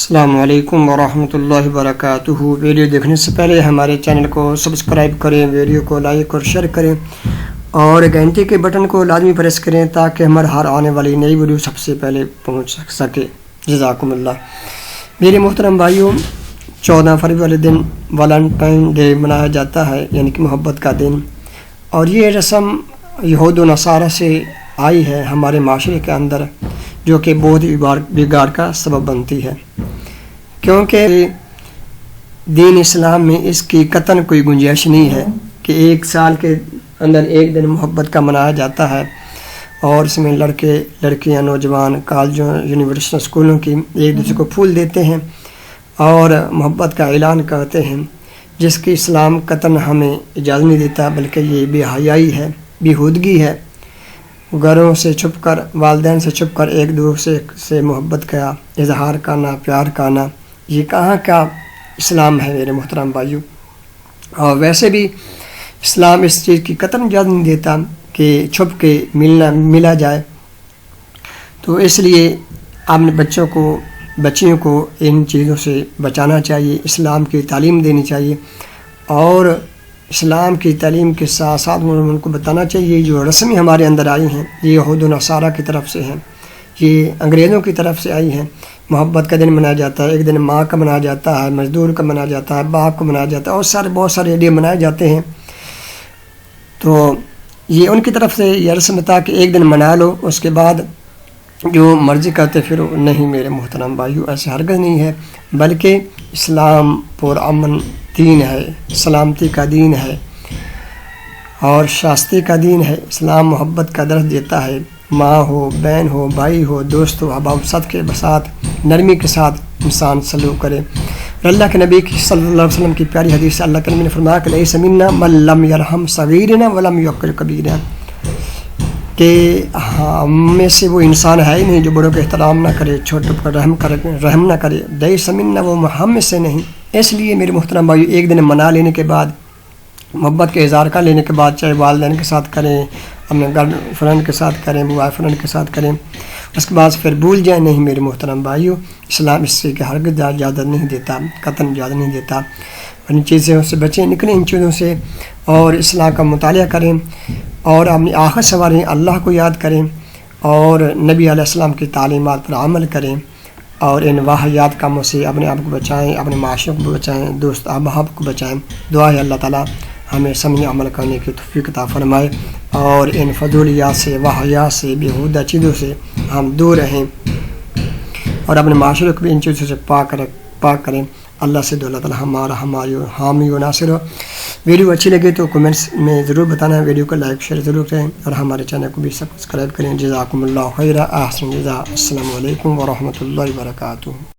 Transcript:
السلام علیکم ورحمۃ اللہ وبرکاتہ۔ ویڈیو دیکھنے سے پہلے ہمارے چینل کو سبسکرائب کریں، ویڈیو کو لائک اور شیئر کریں اور گھنٹی کے بٹن کو لازمی پریس کریں تاکہ ہمارے ہر آنے والی نئی ویڈیو سب سے پہلے پہنچ سکے۔ جزاکم اللہ۔ میرے محترم بھائیوں، 14 فروری والے دن ویلنٹائن ڈے منایا جاتا ہے، یعنی کہ محبت کا دن، اور یہ رسم یہود و نصارہ سے آئی ہے ہمارے معاشرے کے اندر، جو کہ بہت بگاڑ کا سبب بنتی ہے، کیونکہ دین اسلام میں اس کی قطعاً کوئی گنجائش نہیں ہے کہ ایک سال کے اندر ایک دن محبت کا منایا جاتا ہے اور اس میں لڑکے لڑکیاں نوجوان کالجوں یونیورسٹیوں اسکولوں کی ایک دوسرے کو پھول دیتے ہیں اور محبت کا اعلان کرتے ہیں، جس کی اسلام قطعاً ہمیں اجازت نہیں دیتا، بلکہ یہ بے حیائی ہے، بیہودگی ہے۔ گھروں سے چھپ کر، والدین سے چھپ کر ایک دوسرے سے محبت کا اظہار کرنا، پیار کرنا، یہ کہاں کا اسلام ہے میرے محترم بھائیوں۔ اور ویسے بھی اسلام اس چیز کی قطعاً اجازت نہیں دیتا کہ چھپ کے ملا جائے، تو اس لیے اپنے بچیوں کو ان چیزوں سے بچانا چاہیے، اسلام کی تعلیم دینی چاہیے، اور اسلام کی تعلیم کے ساتھ ساتھ ان کو بتانا چاہیے جو رسمیں ہمارے اندر آئی ہیں، یہ یہود و نصارہ کی طرف سے ہیں، یہ انگریزوں کی طرف سے آئی ہیں۔ محبت کا دن منایا جاتا ہے، ایک دن ماں کا منایا جاتا ہے، مزدور کا منایا جاتا ہے، باپ کو منایا جاتا ہے، اور بہت سارے ڈے منائے جاتے ہیں۔ تو یہ ان کی طرف سے یہ رسم تھا کہ ایک دن منا لو، اس کے بعد جو مرضی کرتے پھرو۔ نہیں میرے محترم بھائیو، ایسے ہرگز نہیں ہے، بلکہ اسلام پرامن دین ہے، سلامتی کا دین ہے اور شائستگی کا دین ہے۔ اسلام محبت کا درس دیتا ہے، ماں ہو، بہن ہو، بھائی ہو، دوست ہو، احباب سب کے ساتھ نرمی کے ساتھ انسان سلوک کرے۔ اللہ کے نبی صلی اللہ علیہ وسلم کی پیاری حدیث سے اللہ کے نبی نے فرمایا کہ لیس منا من لم یرحم صغیرنا ولم یوقر کبیرنا، کہ ہم میں سے وہ انسان ہے ہی نہیں جو بڑوں کا احترام نہ کرے، چھوٹوں پر رحم نہ کرے۔ لیس منا، وہ ہم میں سے نہیں۔ اس لیے میرے محترم بھائی، ایک دن منا لینے کے بعد، محبت کے اظہار کر لینے کے بعد، چاہے والدین کے ساتھ کریں، اپنے گرل فرینڈ کے ساتھ کریں، بوائے فرینڈ کے ساتھ کریں، اس کے بعد پھر بھول جائیں، نہیں میرے محترم بھائیوں، اسلام اس سے کہ ہرگز اجازت نہیں دیتا، قطعاً اجازت نہیں دیتا۔ ان چیزوں سے بچیں، نکلیں ان چیزوں سے، اور اسلام کا مطالعہ کریں اور اپنی آخرت سنواریں، اللہ کو یاد کریں اور نبی علیہ السلام کی تعلیمات پر عمل کریں، اور ان واحیات کاموں سے اپنے آپ کو بچائیں، اپنے معاشرے کو بچائیں، دوست احباب کو بچائیں۔ دعا ہے اللہ تعالیٰ ہمیں سمجھ عمل کرنے کی توفیق عطا فرمائے اور ان فضولیات سے، واحیات سے، بیہودہ چیزوں سے ہم دور رہیں اور اپنے معاشرے کو بھی ان چیزوں سے پاک کریں۔ اللہ سے دو اللہ تعالیٰ ہمارا حامی و ناصر ہو۔ ویڈیو اچھی لگے تو کمنٹس میں ضرور بتانا، ویڈیو کو لائک شیئر ضرور کریں اور ہمارے چینل کو بھی سبسکرائب کریں۔ جزاکم اللہ خیرا، احسن جزا۔ السلام علیکم ورحمۃ اللہ وبرکاتہ۔